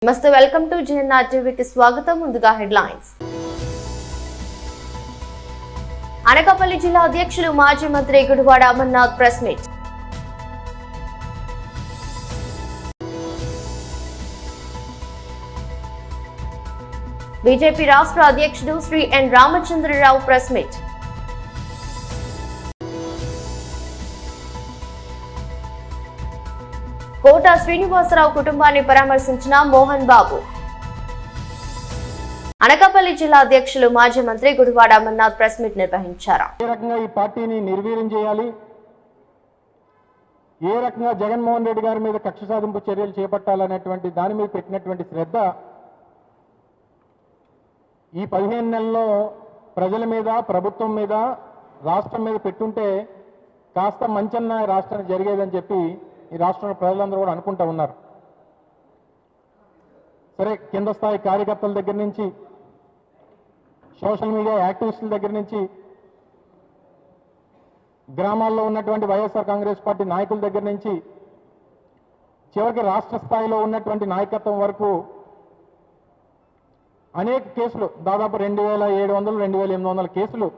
నమస్తే, welcome to GNR టీవీకి స్వాగతం. ముందుగా హెడ్లైన్స్. అనకాపల్లి జిల్లా అధ్యక్షులు మాజీ మంత్రి Gudivada Amarnath press meet. BJP రాష్ట్ర అధ్యక్షుడు శ్రీ ఎన్ రామచంద్రరావు ప్రెస్ మీట్. కోట శ్రీనివాసరావు కుటుంబాన్ని పరామర్శించిన మోహన్ బాబు. అనకాపల్లి జిల్లా అధ్యక్షులు మాజీ మంత్రి గుడివాడ అమర్నాథ్ ప్రెస్ మీట్ నిర్వహించారు. ఏ రకంగా ఈ పార్టీని నిర్వీర్యం చేయాలి, ఏ రకంగా జగన్మోహన్ రెడ్డి గారి మీద కక్ష సాధింపు చర్యలు చేపట్టాలనేటువంటి దాని మీద పెట్టినటువంటి శ్రద్ధ ఈ 15 నెలల్లో ప్రజల మీద, ప్రభుత్వం మీద, రాష్ట్రం మీద పెట్టుంటే కాస్త మంచన్న రాష్ట్రానికి జరిగేదని చెప్పి ఈ రాష్ట్రంలో ప్రజలందరూ కూడా అనుకుంటా ఉన్నారు. సరే, కింద స్థాయి కార్యకర్తల దగ్గర నుంచి, సోషల్ మీడియా యాక్టివిస్టుల దగ్గర నుంచి, గ్రామాల్లో ఉన్నటువంటి వైఎస్ఆర్ కాంగ్రెస్ పార్టీ నాయకుల దగ్గర నుంచి, చివరికి రాష్ట్ర స్థాయిలో ఉన్నటువంటి నాయకత్వం వరకు అనేక కేసులు, దాదాపు 2700, 2800 కేసులు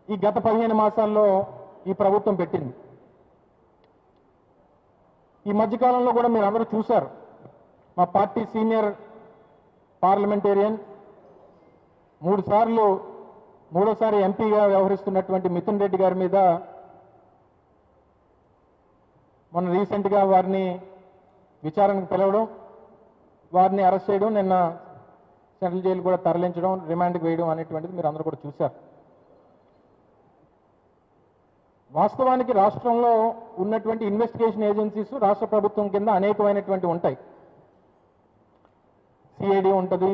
ఈ గత 15 మాసాల్లో ఈ ప్రభుత్వం పెట్టింది. ఈ మధ్యకాలంలో కూడా మీరు అందరూ చూశారు, మా పార్టీ సీనియర్ పార్లమెంటేరియన్, 3 సార్లు మూడోసారి ఎంపీగా వ్యవహరిస్తున్నటువంటి మిథున్ రెడ్డి గారి మీద మొన్న రీసెంట్గా వారిని విచారణకు పిలవడం, వారిని అరెస్ట్ చేయడం, నిన్న సెంట్రల్ జైలు కూడా తరలించడం, రిమాండ్కి వేయడం అనేటువంటిది మీరు అందరూ కూడా చూశారు. వాస్తవానికి రాష్ట్రంలో ఉన్నటువంటి ఇన్వెస్టిగేషన్ ఏజెన్సీస్ రాష్ట్ర ప్రభుత్వం కింద అనేకమైనటువంటి ఉంటాయి. సిఐడి ఉంటుంది,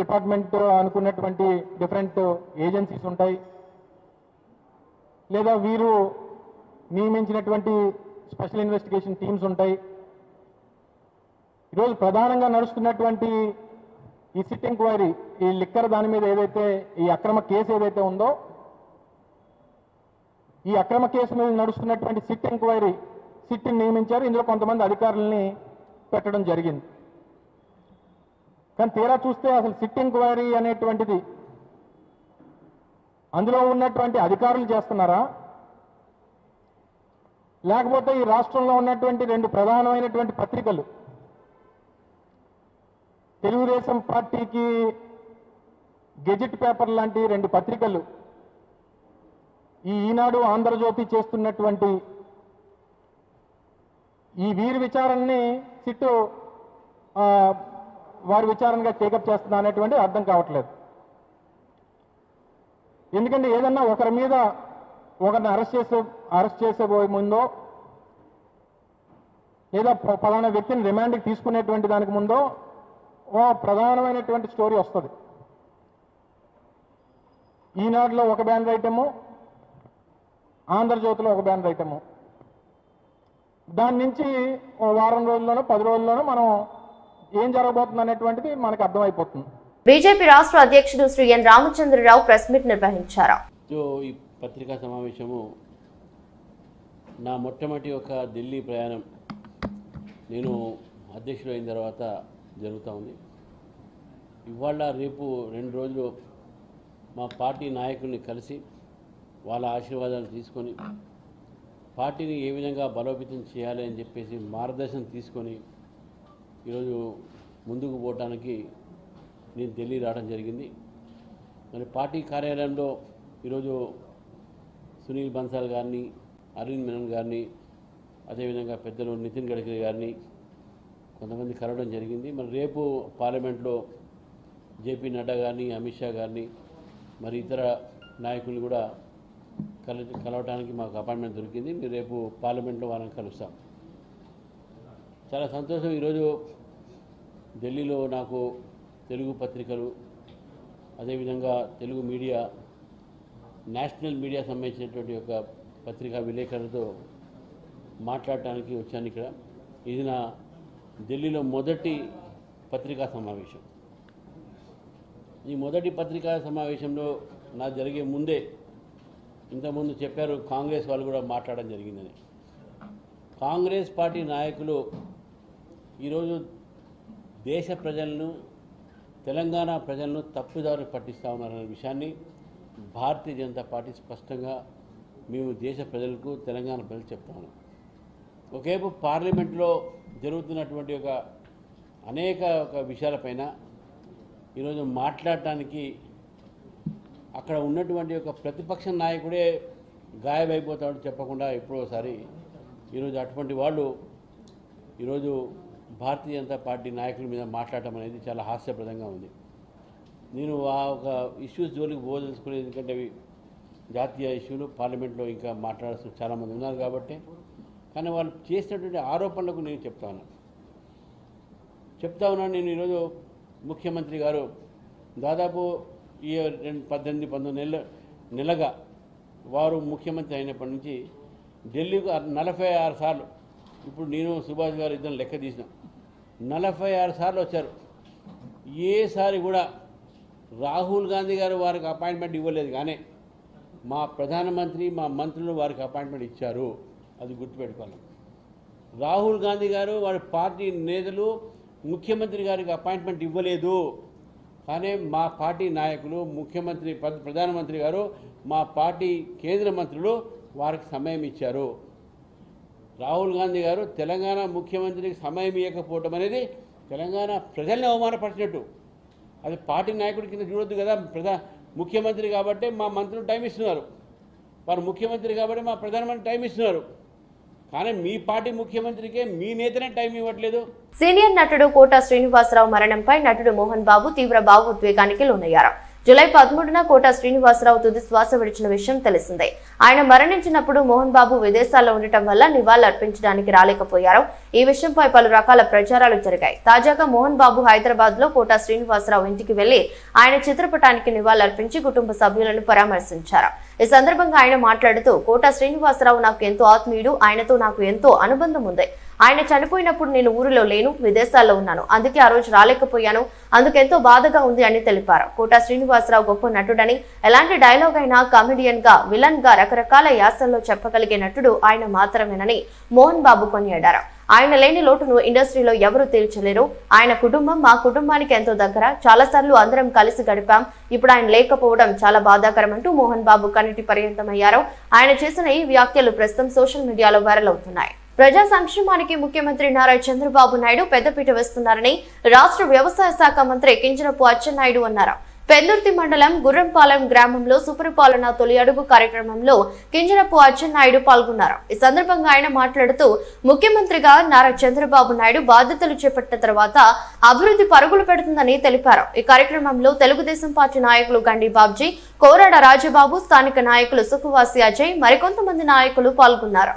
డిపార్ట్మెంట్ అనుకున్నటువంటి డిఫరెంట్ ఏజెన్సీస్ ఉంటాయి, లేదా వీరు నియమించినటువంటి స్పెషల్ ఇన్వెస్టిగేషన్ టీమ్స్ ఉంటాయి. ఈరోజు ప్రధానంగా నడుస్తున్నటువంటి ఈ సిట్ ఎంక్వైరీ, ఈ లిక్కర్ దాని మీద ఏదైతే ఈ అక్రమ కేసు ఏదైతే ఉందో, ఈ అక్రమ కేసు మీద నడుస్తున్నటువంటి సిట్ ఎంక్వైరీ, సిట్ని నియమించారు. ఇందులో కొంతమంది అధికారుల్ని పెట్టడం జరిగింది. కానీ తీరా చూస్తే అసలు సిట్ ఎంక్వైరీ అనేటువంటిది అందులో ఉన్నటువంటి అధికారులు చేస్తున్నారా, లేకపోతే ఈ రాష్ట్రంలో ఉన్నటువంటి 2 ప్రధానమైనటువంటి పత్రికలు, తెలుగుదేశం పార్టీకి గెజెట్ పేపర్ లాంటి 2 పత్రికలు, ఈ ఈనాడు, ఆంధ్రజ్యోతి చేస్తున్నటువంటి ఈ వీరి విచారణని సిట్టు వారి విచారణగా టేకప్ చేస్తున్నా అనేటువంటి అర్థం కావట్లేదు. ఎందుకంటే ఏదన్నా ఒకరి మీద ఒకరిని అరెస్ట్ చేసే ముందో, లేదా పలానా వ్యక్తిని రిమాండ్కి తీసుకునేటువంటి దానికి ముందో ఓ ప్రధానమైనటువంటి స్టోరీ వస్తుంది. ఈనాడులో ఒక బ్యానర్ ఐటము, ఆంధ్రజ్యోతిలో ఒక బ్యానర్ ఐటము. దాని నుంచి ఓ వారం రోజుల్లోనో 10 రోజుల్లోనో మనం ఏం జరగబోతుంది అనేటువంటిది మనకు అర్థమైపోతుంది. బీజేపీ రాష్ట్ర అధ్యక్షుడు శ్రీ ఎన్ రామచంద్రరావు ప్రెస్ మీట్ నిర్వహించారు. ఈ పత్రికా సమావేశము నా మొట్టమొదటి ఒక ఢిల్లీ ప్రయాణం నేను అధ్యక్షుడు అయిన తర్వాత జరుగుతూ ఉంది. ఇవాళ రేపు 2 రోజులు మా పార్టీ నాయకుల్ని కలిసి వాళ్ళ ఆశీర్వాదాలు తీసుకొని పార్టీని ఏ విధంగా బలోపేతం చేయాలి అని చెప్పేసి మార్గదర్శనం తీసుకొని ఈరోజు ముందుకు పోవడానికి నేను ఢిల్లీ రావడం జరిగింది. మరి పార్టీ కార్యాలయంలో ఈరోజు సునీల్ బన్సాల్ గారిని, అరవింద్ మెనన్ గారిని, అదేవిధంగా పెద్దలు నితిన్ గడ్కరీ గారిని కొంతమంది కలవడం జరిగింది. మరి రేపు పార్లమెంట్లో జేపీ నడ్డా గారిని, అమిత్ షా గారిని, మరి ఇతర నాయకులు కూడా కలవడానికి మాకు అపాయింట్మెంట్ దొరికింది. మీరు రేపు పార్లమెంట్లో వాళ్ళని కలుస్తాం. చాలా సంతోషం. ఈరోజు ఢిల్లీలో నాకు తెలుగు పత్రికలు, అదేవిధంగా తెలుగు మీడియా, నేషనల్ మీడియా సంబంధించినటువంటి ఒక పత్రికా విలేకరులతో మాట్లాడటానికి వచ్చాను ఇక్కడ. ఇది నా ఢిల్లీలో మొదటి పత్రికా సమావేశం. ఈ మొదటి పత్రికా సమావేశంలో నా జరిగే ముందే ఇంతకుముందు చెప్పారు, కాంగ్రెస్ వాళ్ళు కూడా మాట్లాడడం జరిగిందని. కాంగ్రెస్ పార్టీ నాయకులు ఈరోజు దేశ ప్రజలను, తెలంగాణ ప్రజలను తప్పుదారి పట్టిస్తూ ఉన్నారనే విషయాన్ని భారతీయ జనతా పార్టీ స్పష్టంగా మేము దేశ ప్రజలకు, తెలంగాణ ప్రజలకు చెప్తా ఉన్నాం. ఒకేపు పార్లమెంట్లో జరుగుతున్నటువంటి అనేక విషయాలపైన ఈరోజు మాట్లాడటానికి అక్కడ ఉన్నటువంటి ప్రతిపక్ష నాయకుడే గాయమైపోతామని చెప్పకుండా ఎప్పుడోసారి ఈరోజు అటువంటి వాళ్ళు ఈరోజు భారతీయ జనతా పార్టీ నాయకుల మీద మాట్లాడటం అనేది చాలా హాస్యప్రదంగా ఉంది. నేను ఆ ఇష్యూస్ జోలికి పోదలుచుకునేది, ఎందుకంటే అవి జాతీయ ఇష్యూలు, పార్లమెంట్లో ఇంకా మాట్లాడాల్సిన చాలామంది ఉన్నారు కాబట్టి. కానీ వాళ్ళు చేసినటువంటి ఆరోపణలకు నేను చెప్తా ఉన్నాను. నేను ఈరోజు ముఖ్యమంత్రి గారు దాదాపు ఈ 18-19 నెలగా వారు ముఖ్యమంత్రి అయినప్పటి నుంచి ఢిల్లీకి 46 సార్లు, ఇప్పుడు నేను సుభాష్ గారు ఇద్దరు లెక్క తీసినాం, 46 సార్లు వచ్చారు. ఏసారి కూడా రాహుల్ గాంధీ గారు వారికి అపాయింట్మెంట్ ఇవ్వలేదు, కానీ మా ప్రధానమంత్రి, మా మంత్రులు వారికి అపాయింట్మెంట్ ఇచ్చారు. అది గుర్తుపెట్టుకోవాలి. రాహుల్ గాంధీ గారు వారి పార్టీ నేతలు ముఖ్యమంత్రి గారికి అపాయింట్మెంట్ ఇవ్వలేదు, కానీ మా పార్టీ నాయకులు, ముఖ్యమంత్రి, ప్రధానమంత్రి గారు, మా పార్టీ కేంద్ర మంత్రులు వారికి సమయం ఇచ్చారు. రాహుల్ గాంధీ గారు తెలంగాణ ముఖ్యమంత్రికి సమయం ఇవ్వకపోవటం అనేది తెలంగాణ ప్రజల్ని అవమానపరిచినట్టు. అది పార్టీ నాయకుడి కింద చూడొద్దు కదా. ముఖ్యమంత్రి కాబట్టి మా మంత్రులు టైం ఇస్తున్నారు, వారు ముఖ్యమంత్రి కాబట్టి మా ప్రధానమంత్రి టైం ఇస్తున్నారు, కానీ మీ పార్టీ ముఖ్యమంత్రికే మీ నేతనే టైం ఇవ్వట్లేదు. సీనియర్ నటుడు కోట శ్రీనివాసరావు మరణంపై నటుడు మోహన్ బాబు తీవ్ర భావోద్వేగానికి లోనయ్యారు. జూలై 13న కోట శ్రీనివాసరావు తుది శ్వాస విడిచిన విషయం తెలిసిందే. ఆయన మరణించినప్పుడు మోహన్ బాబు విదేశాల్లో ఉండటం వల్ల నివాళులు అర్పించడానికి రాలేకపోయారు. ఈ విషయంపై పలు రకాల ప్రచారాలు జరిగాయి. తాజాగా మోహన్ బాబు హైదరాబాద్ లో కోట శ్రీనివాసరావు ఇంటికి వెళ్లి ఆయన చిత్రపటానికి నివాళులు అర్పించి కుటుంబ సభ్యులను పరామర్శించారు. ఈ సందర్భంగా ఆయన మాట్లాడుతూ, కోట శ్రీనివాసరావు నాకు ఎంతో ఆత్మీయుడు, ఆయనతో నాకు ఎంతో అనుబంధం ఉంది. ఆయన చనిపోయినప్పుడు నేను ఊరిలో లేను, విదేశాల్లో ఉన్నాను, అందుకే ఆ రోజు రాలేకపోయాను, అందుకెంతో బాధగా ఉంది అని తెలిపారు. కోట శ్రీనివాసరావు గొప్ప నటుడని, ఎలాంటి డైలాగ్ అయినా కామెడియన్ గా, విలన్ గా రకరకాల యాసల్లో చెప్పగలిగే నటుడు ఆయన మాత్రమేనని మోహన్ బాబు కొనియాడారు. ఆయన లేని లోటును ఇండస్ట్రీలో ఎవరూ తీర్చలేరు. ఆయన కుటుంబం మా కుటుంబానికి ఎంతో దగ్గర, చాలా సార్లు అందరం కలిసి గడిపాం. ఇప్పుడు ఆయన లేకపోవడం చాలా బాధాకరం అంటూ మోహన్ బాబు కన్నీటి పర్యంతమయ్యారు. ఆయన చేసిన ఈ వ్యాఖ్యలు ప్రస్తుతం సోషల్ మీడియాలో వైరల్ అవుతున్నాయి. ప్రజా సంక్షేమానికి ముఖ్యమంత్రి నారా చంద్రబాబు నాయుడు పెద్దపీట వేస్తున్నారని రాష్ట్ర వ్యవసాయ శాఖ మంత్రి కింజరాపు అచ్చెన్నాయుడు అన్నారు. పెందుర్తి మండలం గుర్రంపాలెం గ్రామంలో సుపరిపాలన తొలి అడుగు కార్యక్రమంలో కింజరాపు అచ్చెన్నాయుడు పాల్గొన్నారు. ఈ సందర్భంగా ఆయన మాట్లాడుతూ, ముఖ్యమంత్రిగా నారా చంద్రబాబు నాయుడు బాధ్యతలు చేపట్టిన తర్వాత అభివృద్ధి పరుగులు పెడుతుందని తెలిపారు. ఈ కార్యక్రమంలో తెలుగుదేశం పార్టీ నాయకులు గండి బాబ్జీ, కోరాడ రాజబాబు, స్థానిక నాయకులు సుఖవాసి అజయ్, మరికొంతమంది నాయకులు పాల్గొన్నారు.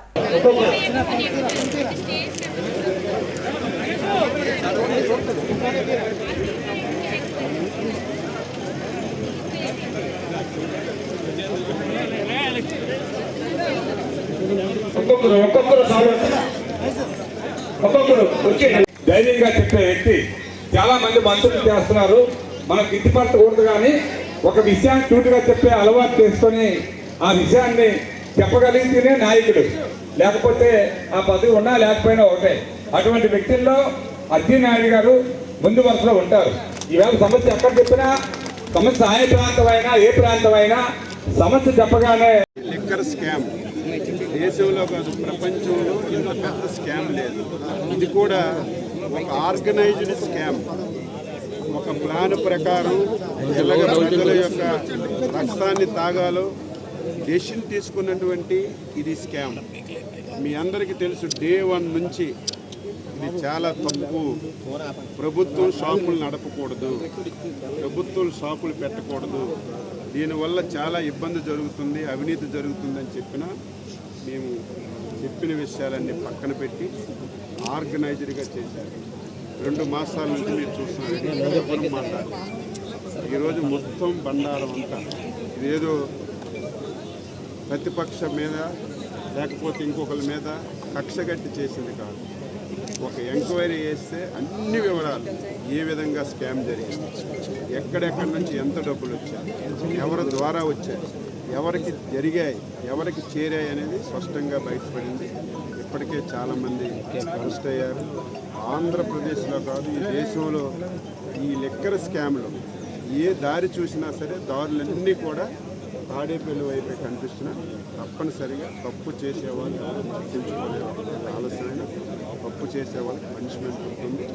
ధైర్యంగా చెప్పే వ్యక్తి. చాలా మంది మంత్రులు చేస్తున్నారు, మనకు గిట్టుపడకూడదు, కానీ ఒక విషయాన్ని సూటిగా చెప్పే అలవాటు చేసుకొని ఆ విషయాన్ని చెప్పగలిగితేనే నాయకుడు, లేకపోతే ఆ పదవి ఉన్నా లేకపోయినా ఒకటే. అటువంటి వ్యక్తుల్లో అచ్చెన్నాయుడు గారు ముందు వరుసలో ఉంటారు. ఈవేళ సమస్య ఎక్కడ చెప్పినా, సమస్య ఆయన ప్రాంతమైనా ఏ ప్రాంతమైనా సమస్య చెప్పగానే లిక్కర్ స్కామ్ దేశంలో కాదు ప్రపంచంలో ఇంత పెద్ద స్కామ్ లేదు. ఇది కూడా ఒక ఆర్గనైజ్డ్ స్కామ్. ఒక ప్లాన్ ప్రకారం ఎలాగ ప్రజల యొక్క రక్తాన్ని తాగాలో డెసిషన్ తీసుకున్నటువంటి ఇది స్కామ్. మీ అందరికీ తెలుసు, డే 1 నుంచి ఇది చాలా తప్పు. ప్రభుత్వం షాపులు నడపకూడదు, ప్రభుత్వం షాపులు పెట్టకూడదు, దీనివల్ల చాలా ఇబ్బంది జరుగుతుంది, అవినీతి జరుగుతుందని చెప్పినా మేము చెప్పిన విషయాలన్నీ పక్కన పెట్టి ఆర్గనైజ్డ్గా చేశారు. 2 మాసాల నుంచి మీరు చూస్తున్నారు మాట్లాడారు. ఈరోజు మొత్తం బండారం అంతా ఇదేదో ప్రతిపక్షం మీద లేకపోతే ఇంకొకరి మీద కక్షగట్టి చేసింది కాదు. ఒక ఎంక్వైరీ చేస్తే అన్ని వివరాలు, ఏ విధంగా స్కామ్ జరిగింది, ఎక్కడెక్కడి నుంచి ఎంత డబ్బులు వచ్చాయి, ఎవరి ద్వారా వచ్చాయి, ఎవరికి జరిగాయి, ఎవరికి చేరాయి అనేది స్పష్టంగా బయటపడింది. ఇప్పటికే చాలామంది అరెస్ట్ అయ్యారు. ఆంధ్రప్రదేశ్లో కాదు, ఈ దేశంలో ఈ లిక్కర్ స్కామ్లు ఏ దారి చూసినా సరే దారులన్నీ కూడా తాడేపల్లి వైపే కనిపిస్తున్నాయి. తప్పనిసరిగా తప్పు చేసేవాళ్ళు గుర్తించుకునే ఆలస్యమైన తప్పు చేసే వాళ్ళకి పనిష్మెంట్ ఉంటుంది.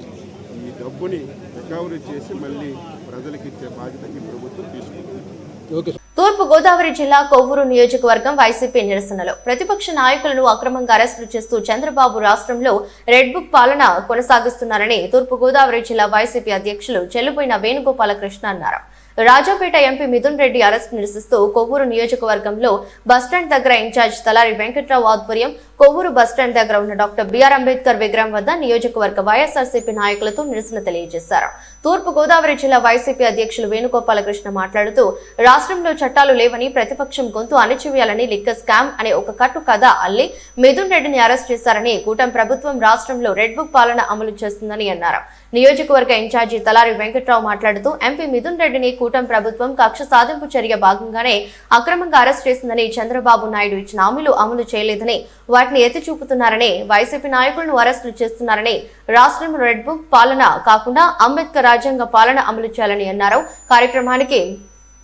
ఈ డబ్బుని రికవరీ చేసి మళ్ళీ ప్రజలకు ఇచ్చే బాధ్యత ఈ ప్రభుత్వం తీసుకుంటుంది. తూర్పు గోదావరి జిల్లా కొవ్వూరు నియోజకవర్గం వైసీపీ నిరసనలో ప్రతిపక్ష నాయకులను అక్రమంగా అరెస్టులు చేస్తూ చంద్రబాబు రాష్ట్రంలో రెడ్ బుక్ పాలన కొనసాగిస్తున్నారని తూర్పు గోదావరి జిల్లా వైసీపీ అధ్యక్షులు చెల్లుబోయిన వేణుగోపాలకృష్ణ అన్నారు. రాజాపేట ఎంపీ మిథున్ రెడ్డి అరెస్ట్ నిరసిస్తూ కొవ్వూరు నియోజకవర్గంలో బస్టాండ్ దగ్గర ఇన్ఛార్జ్ తలారి వెంకట్రావు ఆధ్వర్యం కొవ్వూరు బస్టాండ్ దగ్గర ఉన్న డాక్టర్ బిఆర్ అంబేద్కర్ విగ్రహం వద్ద నియోజకవర్గ వైఎస్ఆర్సీపీ నాయకులతో నిరసన తెలియజేశారు. తూర్పు గోదావరి జిల్లా వైసీపీ అధ్యక్షులు వేణుగోపాలకృష్ణ మాట్లాడుతూ రాష్ట్రంలో చట్టాలు లేవని ప్రతిపక్షం గొంతు అణచివేయాలని లిక్కర్ స్కామ్ అనే ఒక కట్టు కథ అల్లి మిథున్ రెడ్డిని అరెస్ట్ చేశారని, కూటమి ప్రభుత్వం రాష్ట్రంలో రెడ్ బుక్ పాలన అమలు చేస్తుందని అన్నారు. నియోజకవర్గ ఇన్ఛార్జి తలారి వెంకట్రావు మాట్లాడుతూ ఎంపీ మిథున్ రెడ్డిని కూటమి ప్రభుత్వం కక్ష సాధింపు చర్య భాగంగానే అక్రమంగా అరెస్ట్ చేసిందని, చంద్రబాబు నాయుడు ఇచ్చిన హామీలు అమలు చేయలేదని వాటిని ఎత్తి చూపుతున్నారని, వైసీపీ నాయకులను అరెస్టులు చేస్తున్నారని, రాష్ట్రంలో రెడ్ బుక్ పాలన కాకుండా అంబేద్కర్ రాజ్యాంగ పాలన అమలు చేయాలని అన్నారు. కార్యక్రమానికి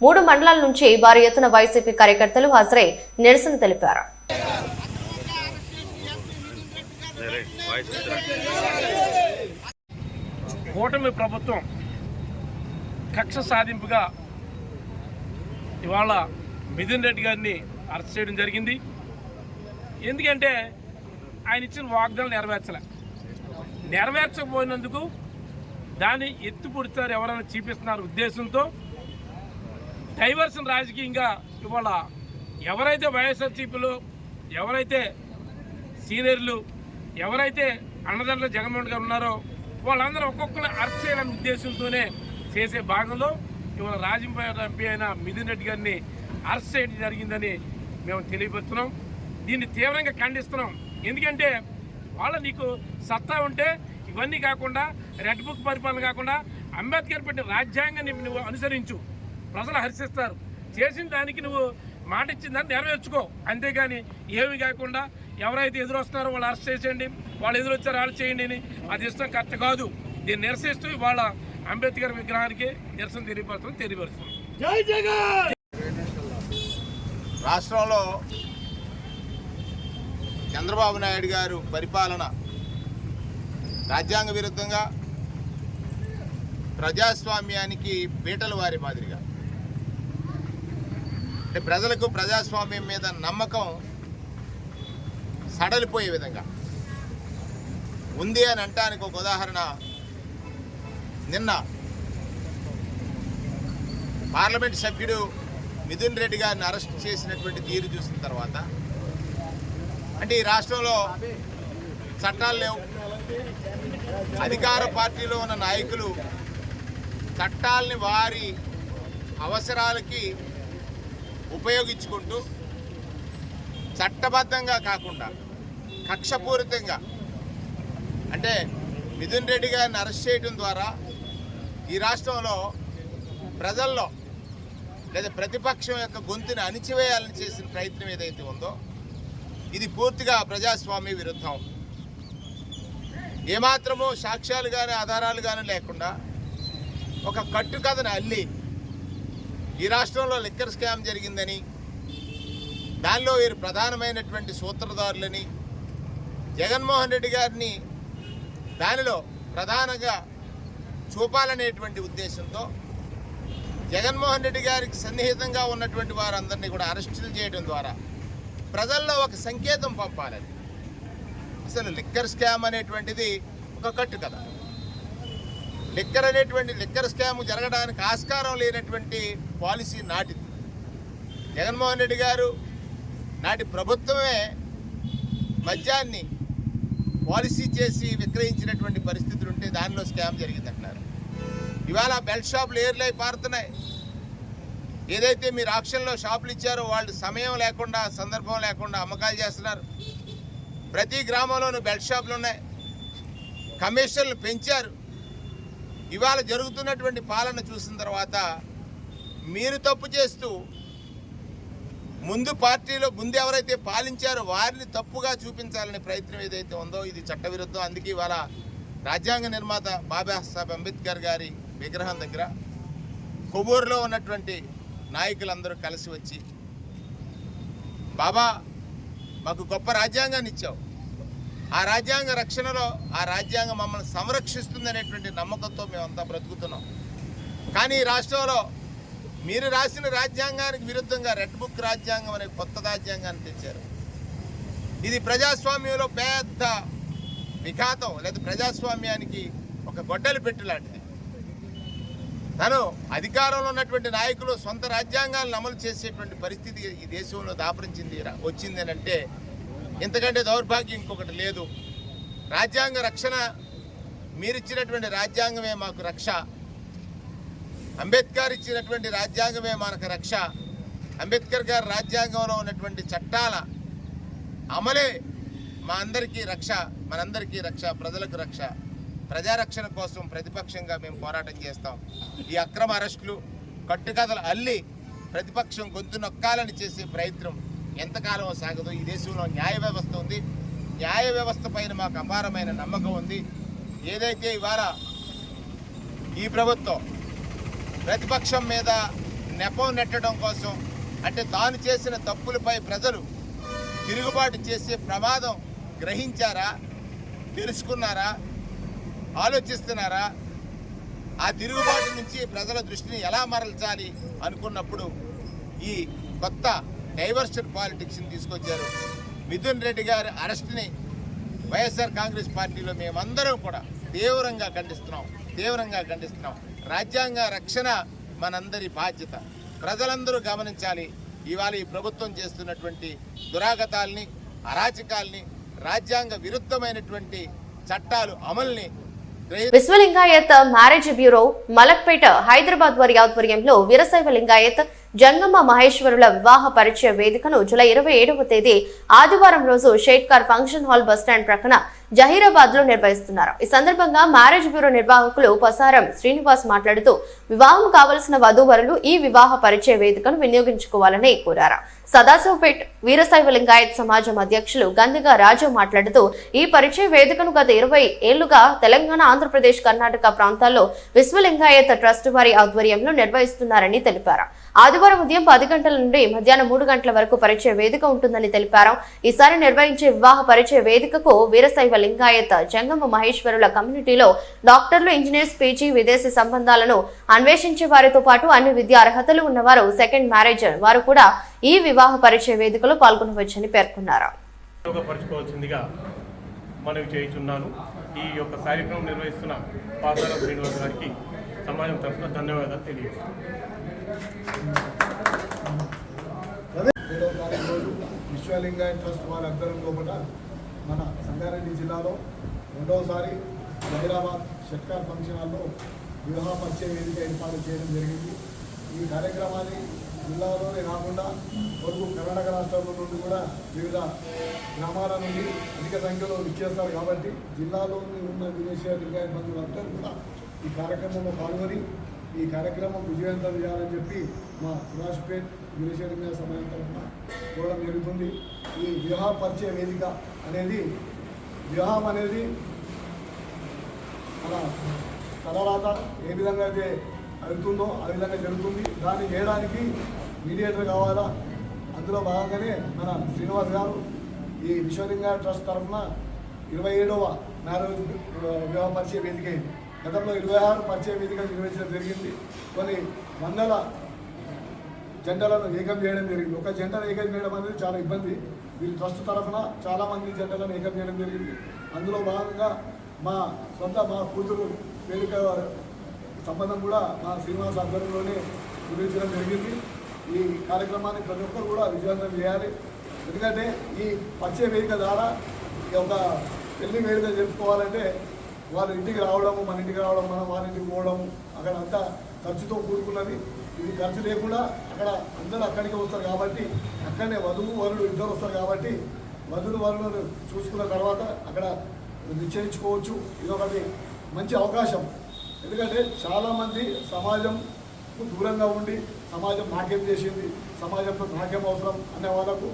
3 మండలాల నుంచి భారీ ఎత్తున వైసీపీ కార్యకర్తలు హాజరై నిరసన తెలిపారు. కూటమి ప్రభుత్వం కక్ష సాధింపుగా ఇవాళ మిథున్ రెడ్డి గారిని అరెస్ట్ చేయడం జరిగింది. ఎందుకంటే ఆయన ఇచ్చిన వాగ్దానాలు నెరవేర్చకపోయినందుకు దాన్ని ఎత్తిపొడుతారు ఎవరైనా చూపిస్తున్నారు ఉద్దేశంతో డైవర్షన్ రాజకీయంగా ఇవాళ ఎవరైతే వైఎస్ఆర్సీపీలో ఎవరైతే సీనియర్లు ఎవరైతే అన్నదండలు జగన్మోహన్ గారు ఉన్నారో వాళ్ళందరూ ఒక్కొక్కరు అరెస్ట్ చేయాలనే ఉద్దేశంతోనే చేసే భాగంలో ఇవాళ రాజంపేట ఎంపీ అయిన మిథున్ రెడ్డి గారిని అరెస్ట్ చేయడం జరిగిందని మేము తెలియపరుస్తున్నాం. దీన్ని తీవ్రంగా ఖండిస్తున్నాం. ఎందుకంటే నీకు సత్తా ఉంటే ఇవన్నీ కాకుండా రెడ్ బుక్ పరిపాలన కాకుండా అంబేద్కర్ పెట్టిన రాజ్యాంగాన్ని నువ్వు అనుసరించు, ప్రజలు హర్షిస్తారు. చేసిన దానికి నువ్వు మాట ఇచ్చిన దాన్ని నెరవేర్చుకో, అంతేగాని ఏమి కాకుండా ఎవరైతే ఎదురొస్తున్నారో వాళ్ళు అరెస్ట్ చేసేయండి, వాళ్ళు ఎదురొచ్చారో వాళ్ళు చేయండి అని అది ఇష్టం కరెక్ట్ కాదు. దీన్ని నిరసిస్తూ వాళ్ళ అంబేద్కర్ విగ్రహానికి నిరసన తెలియపరుస్తున్నాం. జై జగన్. రాష్ట్రంలో చంద్రబాబు నాయుడు గారు పరిపాలన రాజ్యాంగ విరుద్ధంగా ప్రజాస్వామ్యానికి పీటల వారి మాదిరిగా, అంటే ప్రజలకు ప్రజాస్వామ్యం మీద నమ్మకం సడలిపోయే విధంగా ఉంది అని అంటానికి ఒక ఉదాహరణ, నిన్న పార్లమెంట్ సభ్యుడు మిథున్ రెడ్డి గారిని అరెస్ట్ చేసినటువంటి తీరు చూసిన తర్వాత, అంటే ఈ రాష్ట్రంలో చట్టాలు లేవు, అధికార పార్టీలో ఉన్న నాయకులు చట్టాలని వారి అవసరాలకి ఉపయోగించుకుంటూ చట్టబద్ధంగా కాకుండా కక్షపూరితంగా, అంటే మిథున్ రెడ్డి గారిని అరెస్ట్ చేయడం ద్వారా ఈ రాష్ట్రంలో ప్రజల్లో లేదా ప్రతిపక్షం యొక్క గొంతుని అణిచివేయాలని చేసిన ప్రయత్నం ఏదైతే ఉందో ఇది పూర్తిగా ప్రజాస్వామ్య విరుద్ధం. ఏమాత్రమూ సాక్ష్యాలు కానీ ఆధారాలు కానీ లేకుండా ఒక కట్టుకథను అల్లి ఈ రాష్ట్రంలో లిక్కర్ స్కామ్ జరిగిందని, దానిలో వీరు ప్రధానమైనటువంటి సూత్రధారులని, జగన్మోహన్ రెడ్డి గారిని దానిలో ప్రధానంగా చూపాలనేటువంటి ఉద్దేశంతో జగన్మోహన్ రెడ్డి గారికి సన్నిహితంగా ఉన్నటువంటి వారందరినీ కూడా అరెస్టులు చేయడం ద్వారా ప్రజల్లో ఒక సంకేతం పంపాలని. అసలు లిక్కర్ స్కామ్ అనేటువంటిది ఒక కట్టు కదా. లిక్కర్ స్కామ్ జరగడానికి ఆస్కారం లేనటువంటి పాలసీ నాటిది. జగన్మోహన్ రెడ్డి గారు నాటి ప్రభుత్వమే మద్యాన్ని పాలసీ చేసి విక్రయించినటువంటి పరిస్థితులు ఉంటే దానిలో స్కామ్ జరిగిందంటున్నారు. ఇవాళ బెల్ట్ షాపులు ఏర్లై పారుతున్నాయి. ఏదైతే మీరు ఆక్షన్లో షాపులు ఇచ్చారో వాళ్ళు సమయం లేకుండా సందర్భం లేకుండా అమ్మకాలు చేస్తున్నారు. ప్రతి గ్రామంలోనూ బెల్ట్ షాపులు ఉన్నాయి. కమిషన్లు పెంచారు. ఇవాళ జరుగుతున్నటువంటి పాలన చూసిన తర్వాత మీరు తప్పు చేస్తూ ముందు ఎవరైతే పాలించారో వారిని తప్పుగా చూపించాలనే ప్రయత్నం ఏదైతే ఉందో ఇది చట్టవిరుద్ధం. అందుకే ఇవాళ రాజ్యాంగ నిర్మాత బాబాసాహెబ్ అంబేద్కర్ గారి విగ్రహం దగ్గర కొవ్వూరులో ఉన్నటువంటి నాయకులందరూ కలిసి వచ్చి, బాబా మాకు గొప్ప రాజ్యాంగాన్ని ఇచ్చావు, ఆ రాజ్యాంగ రక్షణలో ఆ రాజ్యాంగం మమ్మల్ని సంరక్షిస్తుంది అనేటువంటి నమ్మకంతో మేమంతా బ్రతుకుతున్నాం. కానీ ఈ రాష్ట్రంలో మీరు రాసిన రాజ్యాంగానికి విరుద్ధంగా రెడ్ బుక్ రాజ్యాంగం అనే కొత్త రాజ్యాంగాన్ని తెచ్చారు. ఇది ప్రజాస్వామ్యంలో పెద్ద విఘాతం, లేదా ప్రజాస్వామ్యానికి ఒక గొడ్డలి పెట్టు లాంటిది. తను అధికారంలో ఉన్నటువంటి నాయకులు సొంత రాజ్యాంగాలను అమలు చేసేటువంటి పరిస్థితి ఈ దేశంలో వచ్చింది అని అంటే ఇంతకంటే దౌర్భాగ్యం ఇంకొకటి లేదు. రాజ్యాంగ రక్షణ మీరిచ్చినటువంటి రాజ్యాంగమే మాకు రక్ష, అంబేద్కర్ ఇచ్చినటువంటి రాజ్యాంగమే మనకు రక్ష, అంబేద్కర్ గారి రాజ్యాంగంలో ఉన్నటువంటి చట్టాల అమలే మా అందరికీ రక్ష, మనందరికీ రక్ష, ప్రజలకు రక్ష. ప్రజారక్షణ కోసం ప్రతిపక్షంగా మేము పోరాటం చేస్తాం. ఈ అక్రమ అరెస్టులు, కట్టుకథలు అల్లి ప్రతిపక్షం గొంతు నొక్కాలని చేసే ప్రయత్నం ఎంతకాలం సాగదు. ఈ దేశంలో న్యాయ వ్యవస్థ ఉంది, న్యాయ వ్యవస్థ పైన మాకు అపారమైన నమ్మకం ఉంది. ఏదైతే ఇవాళ ఈ ప్రభుత్వం ప్రతిపక్షం మీద నెపం నెట్టడం కోసం, అంటే తాను చేసిన తప్పులపై ప్రజలు తిరుగుబాటు చేసే ప్రమాదం గ్రహించారా, తెలుసుకున్నారా, ఆలోచిస్తున్నారా? ఆ తిరుగుబాటు నుంచి ప్రజల దృష్టిని ఎలా మరల్చాలి అనుకున్నప్పుడు ఈ కొత్త డైవర్షన్ పాలిటిక్స్ని తీసుకొచ్చారు. మిథున్ రెడ్డి గారి అరెస్ట్ని వైఎస్ఆర్ కాంగ్రెస్ పార్టీలో మేమందరం కూడా తీవ్రంగా ఖండిస్తున్నాం. రాజ్యాంగ రక్షణ మనందరి బాధ్యత. ప్రజలందరూ గమనించాలి. ఇవాళ ఈ ప్రభుత్వం చేస్తున్నటువంటి దురాగతాల్ని, అరాచకాల్ని, రాజ్యాంగ విరుద్ధమైనటువంటి చట్టాలు అమల్ని విశ్వలింగాయత్ మ్యారేజ్ బ్యూరో మలక్పేట హైదరాబాద్ వారి ఆధ్వర్యంలో వీరశైవ లింగాయత్ జంగమ్మ మహేశ్వరుల వివాహ పరిచయ వేదికను జూలై 27వ తేదీ ఆదివారం రోజు షేట్కార్ ఫంక్షన్ హాల్ బస్టాండ్ ప్రక్కన జహీరాబాద్ లో నిర్వహిస్తున్నారు. ఈ సందర్భంగా మ్యారేజ్ బ్యూరో నిర్వాహకులు పసారం శ్రీనివాస్ మాట్లాడుతూ వివాహం కావలసిన వధూవరులు ఈ వివాహ పరిచయ వేదికను వినియోగించుకోవాలని కోరారు. సదాశివపేట్ వీరశైవ లింగాయత్ సమాజం అధ్యక్షులు గందిగా రాజు మాట్లాడుతూ ఈ పరిచయ వేదికను గత 20 ఏళ్లుగా తెలంగాణ, ఆంధ్రప్రదేశ్, కర్ణాటక ప్రాంతాల్లో విశ్వలింగాయత్ ట్రస్ట్ వారి ఆధ్వర్యంలో నిర్వహిస్తున్నారని తెలిపారు. ఆదివారం ఉదయం 10 గంటల నుండి మధ్యాహ్నం 3 గంటల వరకు పరిచయ వేదిక ఉంటుందని తెలిపారు. ఈసారి నిర్వహించే వివాహ పరిచయ వేదికకు వీరశైవ లింగాయత్ జంగమ మహేశ్వరుల కమ్యూనిటీలో డాక్టర్లు, ఇంజనీర్స్, పీజీ, విదేశీ సంబంధాలను అన్వేషించే వారితో పాటు అన్ని విద్యా అర్హతలు ఉన్నవారు, సెకండ్ మ్యారేజ్ వారు కూడా ఈ వివాహ పరిచయ వేదికలో పాల్గొనవచ్చని పేర్కొన్నారు. మనవి చేయుచున్నాను. ఈ యొక్క కార్యక్రమం నిర్వహిస్తున్న పాసారం శ్రీనివాస్ గారికి సమాజం తరఫున ధన్యవాదాలు తెలియజేస్తాను. విశ్వలింగాయత్ ట్రస్ట్ వారి ఆధ్వర్యంలో కూడా మన సంగారెడ్డి జిల్లాలో రెండవసారి హైదరాబాద్ షట్కార్ ఫంక్షన్ హాల్లో వివాహ పరిచయ వేదిక ఏర్పాటు చేయడం జరిగింది. ఈ కార్యక్రమాన్ని జిల్లాలోనే కాకుండా పొరుగు కర్ణాటక రాష్ట్రాల నుండి కూడా వివిధ గ్రామాల నుండి అధిక సంఖ్యలో విచ్చేస్తారు. కాబట్టి జిల్లాలోని ఉన్న విదేశీ లింగాయత్ బంధువులందరూ కూడా ఈ కార్యక్రమంలో పాల్గొని ఈ కార్యక్రమం విజయవంతం చేయాలని చెప్పి మా సుభాష్పేట్ విదేశీ లింగాయత్ సమాజం తరఫున కోరడం జరుగుతుంది. ఈ వివాహ పరిచయ వేదిక అనేది, వివాహం అనేది మన తలరాత ఏ విధంగా అయితే అవుతుందో ఆ విధంగా జరుగుతుంది. దాన్ని చేయడానికి మీడియేటర్ కావాలా. అందులో భాగంగానే మన శ్రీనివాస్ గారు ఈ విశ్వలింగ ట్రస్ట్ తరఫున 27వ మ్యారేజ్ వివాహ పరిచయ వేదిక అయింది. గతంలో 26 పరిచయ వేదికలు నిర్వహించడం జరిగింది. కొన్ని వందల జంటలను ఏకం చేయడం జరిగింది. ఒక జంటను ఏకం చేయడం అనేది చాలా ఇబ్బంది. వీరి ట్రస్ట్ తరఫున చాలామంది జంటలను ఏకం చేయడం జరిగింది. అందులో భాగంగా మా కూతురు వేదిక సంబంధం కూడా మా శ్రీనివాస్ ఆధ్వర్యంలోనే నిర్వహించడం జరిగింది. ఈ కార్యక్రమాన్ని ప్రతి ఒక్కరు కూడా విజయవంతం చేయాలి. ఎందుకంటే ఈ పరిచయ వేదిక ద్వారా ఒక పెళ్లి వేదిక జరుపుకోవాలంటే వాళ్ళ ఇంటికి రావడము, మన ఇంటికి రావడం, మనం వాళ్ళ ఇంటికి పోవడము, అక్కడ అంతా ఖర్చుతో కూడుకున్నది. ఇది ఖర్చు లేకుండా అక్కడ అందరూ అక్కడికి వస్తారు కాబట్టి, అక్కడనే వధువు వరుడు ఇద్దరు వస్తారు కాబట్టి వధువు వరులను చూసుకున్న తర్వాత అక్కడ నిశ్చయించుకోవచ్చు. ఇదొకటి మంచి అవకాశం. ఎందుకంటే చాలామంది సమాజంకు దూరంగా ఉండి సమాజం నాకేం చేసింది, సమాజంతో నాకేం అవసరం అనే వాళ్ళకు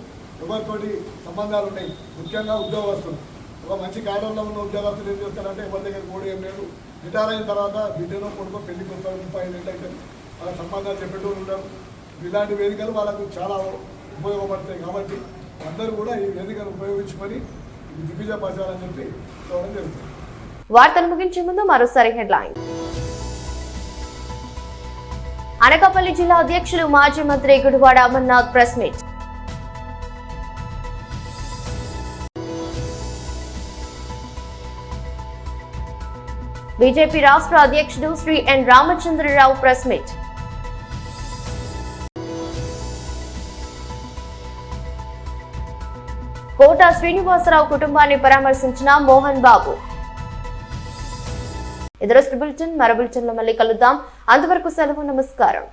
ఎవరితోటి సంబంధాలు ఉన్నాయి. ముఖ్యంగా ఉద్యోగస్తులు, ఒక మంచి కార్యంలో ఉన్న ఉద్యోగస్తులు ఏం చేస్తారంటే ఎవరి దగ్గర కూడా ఏం లేదు. రిటైర్ అయిన తర్వాత బిడ్డలో కొడుకో పెళ్లికి వస్తారు, 35 ఏళ్ళు అయితే వాళ్ళ సంబంధాలు చెప్పేటోళ్ళు ఉంటారు. ఇలాంటి వేదికలు వాళ్ళకు చాలా ఉపయోగపడతాయి. కాబట్టి అందరూ కూడా ఈ వేదికను ఉపయోగించుకొని దిగ్విజయపరచాలని చెప్పి చూడడం జరుగుతుంది. వార్తలు ముగించే ముందు మరోసారి హెడ్లైన్. అనకాపల్లి జిల్లా అధ్యక్షులు మాజీ మంత్రి Gudivada Amarnath press meet. BJP రాష్ట్ర అధ్యక్షుడు శ్రీ ఎన్ రామచంద్రరావు ప్రెస్ మీట్. కోట శ్రీనివాసరావు కుటుంబాన్ని పరామర్శించిన మోహన్ బాబు. ఇదే బులెటిన్, మరో బులెటిన్లో మళ్ళీ కలుద్దాం. అంతవరకు సెలవు, నమస్కారం.